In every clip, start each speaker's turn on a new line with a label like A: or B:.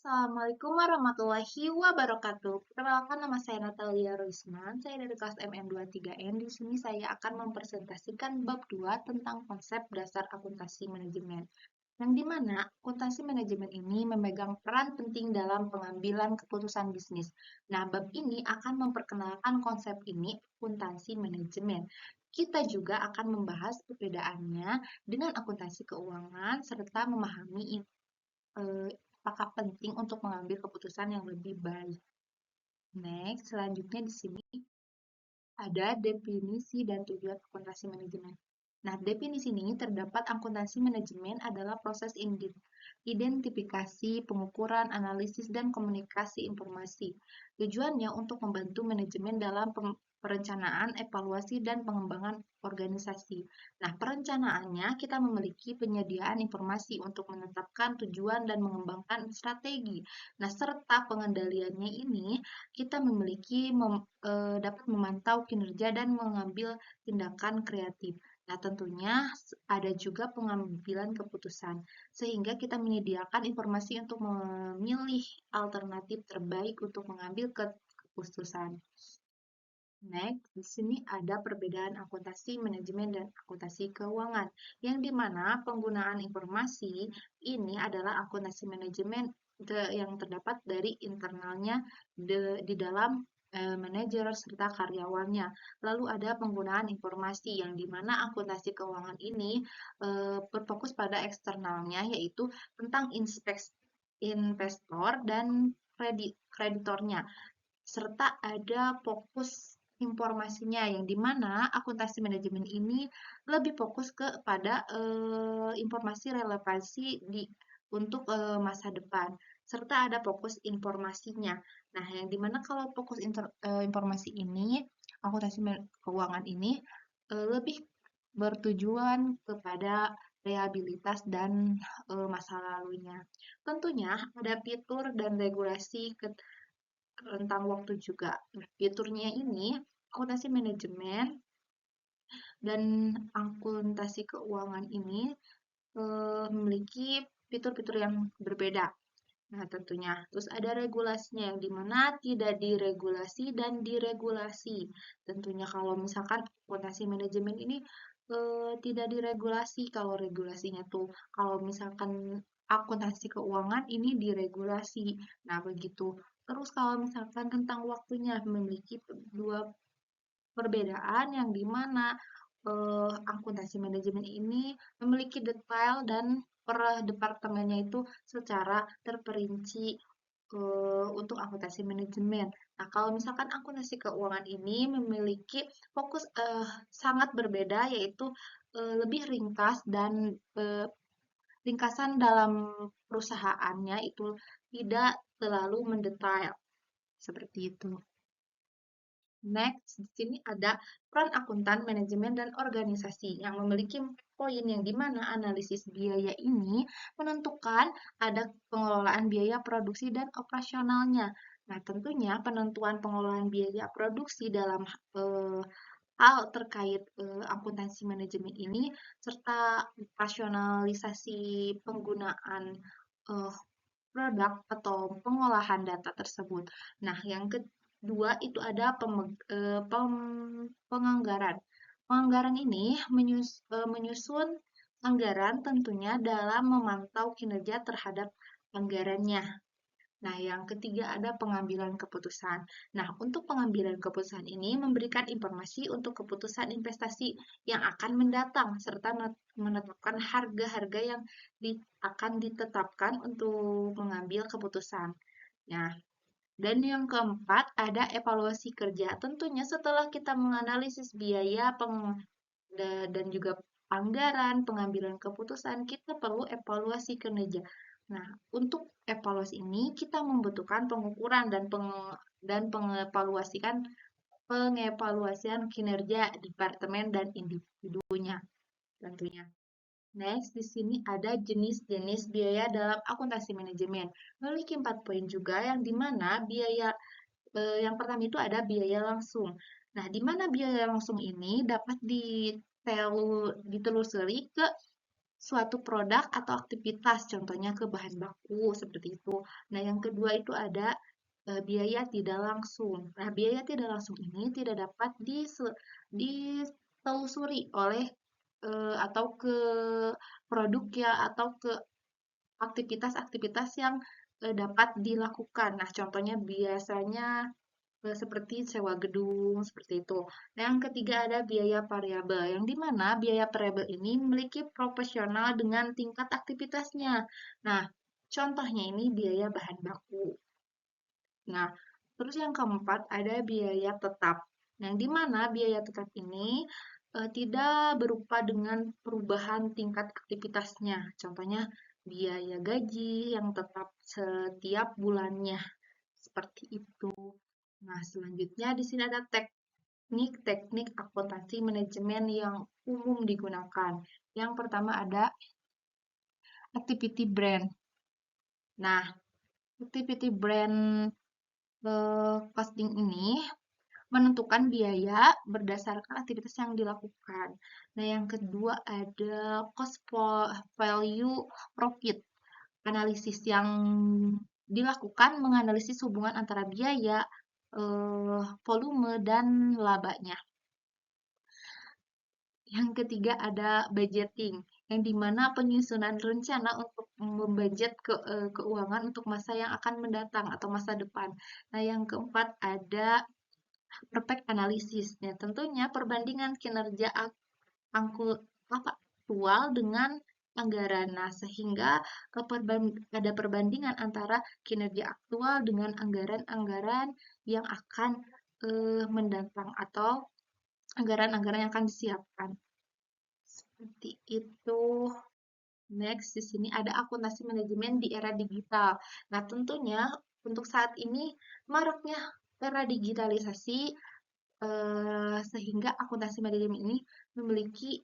A: Assalamualaikum warahmatullahi wabarakatuh. Perkenalkan, nama saya Natalia Roisman. Saya dari kelas MM23N. Di sini saya akan mempresentasikan bab 2 tentang konsep dasar akuntansi manajemen. Yang dimana akuntansi manajemen ini memegang peran penting dalam pengambilan keputusan bisnis. Nah, bab ini akan memperkenalkan konsep ini, akuntansi manajemen. Kita juga akan membahas perbedaannya dengan akuntansi keuangan serta memahami apakah penting untuk mengambil keputusan yang lebih baik. Next, selanjutnya di sini ada definisi dan tujuan akuntansi manajemen. Nah, definisi ini terdapat akuntansi manajemen adalah proses identifikasi, pengukuran, analisis, dan komunikasi informasi. Tujuannya untuk membantu manajemen dalam perencanaan, evaluasi, dan pengembangan organisasi. Nah, perencanaannya kita memiliki penyediaan informasi untuk menetapkan tujuan dan mengembangkan strategi. Nah, serta pengendaliannya ini kita dapat memantau kinerja dan mengambil tindakan kreatif. Nah, tentunya ada juga pengambilan keputusan, sehingga kita menyediakan informasi untuk memilih alternatif terbaik untuk mengambil keputusan. Next, di sini ada perbedaan akuntansi manajemen dan akuntansi keuangan, yang dimana penggunaan informasi ini adalah akuntansi manajemen yang terdapat dari internalnya di dalam manajer serta karyawannya. Lalu ada penggunaan informasi yang dimana akuntansi keuangan ini berfokus pada eksternalnya, yaitu tentang investor dan kreditornya, serta ada fokus informasinya yang dimana akuntansi manajemen ini lebih fokus kepada informasi relevansi untuk masa depan, serta ada fokus informasinya. Nah, yang dimana kalau fokus informasi ini, akuntansi keuangan ini lebih bertujuan kepada reliabilitas dan masa lalunya. Tentunya ada fitur dan regulasi rentang waktu juga. Nah, fiturnya ini akuntansi manajemen dan akuntansi keuangan ini memiliki fitur-fitur yang berbeda. Nah, tentunya. Terus ada regulasinya yang dimana tidak diregulasi dan diregulasi. Tentunya kalau misalkan akuntansi manajemen ini tidak diregulasi, kalau regulasinya tuh kalau misalkan akuntansi keuangan ini diregulasi. Nah, begitu. Terus kalau misalkan tentang waktunya memiliki dua perbedaan yang dimana akuntansi manajemen ini memiliki detail dan per departemennya itu secara terperinci untuk akuntansi manajemen. Nah, kalau misalkan akuntansi keuangan ini memiliki fokus sangat berbeda, yaitu lebih ringkas dan ringkasan dalam perusahaannya itu tidak terlalu mendetail seperti itu. Next, di sini ada peran akuntan, manajemen, dan organisasi yang memiliki poin yang dimana analisis biaya ini menentukan ada pengelolaan biaya produksi dan operasionalnya. Nah, tentunya penentuan pengelolaan biaya produksi dalam hal terkait akuntansi manajemen ini serta rasionalisasi penggunaan eh, produk atau pengolahan data tersebut. Nah, yang kedua itu ada penganggaran. Penganggaran ini menyusun anggaran tentunya dalam memantau kinerja terhadap anggarannya. Nah, yang ketiga ada pengambilan keputusan. Nah, untuk pengambilan keputusan ini memberikan informasi untuk keputusan investasi yang akan mendatang, serta menetapkan harga-harga yang akan ditetapkan untuk mengambil keputusan. Nah, dan yang keempat ada evaluasi kerja. Tentunya setelah kita menganalisis biaya dan juga anggaran, pengambilan keputusan, kita perlu evaluasi kinerja. Nah, untuk evaluasi ini kita membutuhkan pengukuran dan pengevaluasian kinerja departemen dan individunya tentunya. Next, di sini ada jenis-jenis biaya dalam akuntansi manajemen. Memiliki 4 poin juga yang dimana biaya yang pertama itu ada biaya langsung. Nah, di mana biaya langsung ini dapat ditelusuri ke suatu produk atau aktivitas, contohnya ke bahan baku seperti itu. Nah, yang kedua itu ada biaya tidak langsung. Nah, biaya tidak langsung ini tidak dapat ditelusuri oleh atau ke produk ya atau ke aktivitas-aktivitas yang dapat dilakukan. Nah, contohnya biasanya seperti sewa gedung, seperti itu. Nah, yang ketiga ada biaya variabel, yang di mana biaya variabel ini memiliki proporsional dengan tingkat aktivitasnya. Nah, contohnya ini biaya bahan baku. Nah, terus yang keempat ada biaya tetap. Yang di mana biaya tetap ini tidak berupa dengan perubahan tingkat aktivitasnya. Contohnya biaya gaji yang tetap setiap bulannya. Seperti itu. Nah, selanjutnya di sini ada teknik-teknik akuntansi manajemen yang umum digunakan. Yang pertama ada activity brand. Nah, activity brand costing ini menentukan biaya berdasarkan aktivitas yang dilakukan. Nah, yang kedua ada value profit. Analisis yang dilakukan menganalisis hubungan antara biaya, volume, dan labanya. Yang ketiga ada budgeting, yang dimana penyusunan rencana untuk membudget keuangan untuk masa yang akan mendatang atau masa depan. Nah, yang keempat ada perfect analysis. Ya, tentunya perbandingan kinerja aktual dengan anggaran. Nah, sehingga ada perbandingan antara kinerja aktual dengan anggaran-anggaran yang akan mendatang atau anggaran-anggaran yang akan disiapkan. Seperti itu. Next, di sini ada akuntansi manajemen di era digital. Nah, tentunya untuk saat ini maraknya era digitalisasi sehingga akuntansi manajemen ini memiliki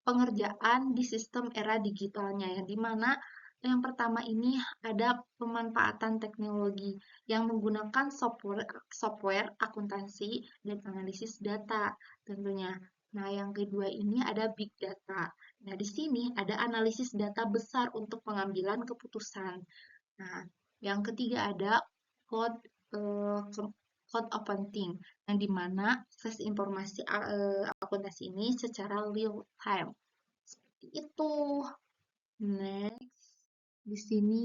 A: pengerjaan di sistem era digitalnya, yang dimana yang pertama ini ada pemanfaatan teknologi yang menggunakan software akuntansi dan analisis data tentunya. Nah, yang kedua ini ada big data. Nah, di sini ada analisis data besar untuk pengambilan keputusan. Nah, yang ketiga ada code eh, code accounting, yang dimana akses informasi akuntansi ini secara real time. Seperti itu. Next, di sini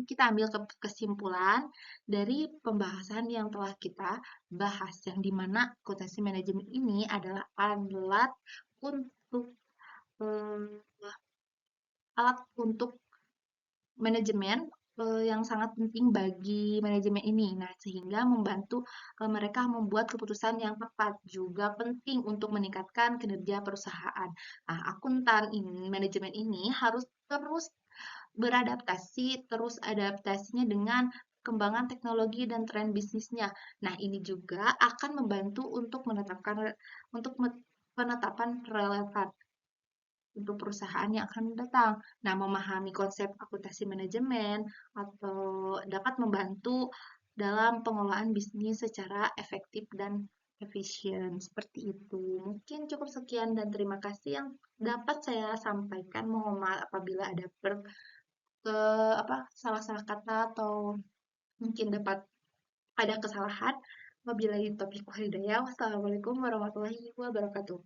A: kita ambil kesimpulan dari pembahasan yang telah kita bahas, yang dimana akuntansi manajemen ini adalah untuk eh, alat untuk manajemen yang sangat penting bagi manajemen ini. Nah, sehingga membantu mereka membuat keputusan yang tepat, juga penting untuk meningkatkan kinerja perusahaan. Nah, manajemen ini harus terus beradaptasi, terus adaptasinya dengan perkembangan teknologi dan tren bisnisnya. Nah, ini juga akan membantu untuk penetapan relevan untuk perusahaan yang akan datang. Nah, memahami konsep akuntansi manajemen atau dapat membantu dalam pengelolaan bisnis secara efektif dan efisien. Seperti itu. Mungkin cukup sekian dan terima kasih yang dapat saya sampaikan. Mohon maaf apabila ada ke salah-salah kata atau mungkin dapat ada kesalahan. Wabillahi taufiq wal hidayah. Wassalamualaikum warahmatullahi wabarakatuh.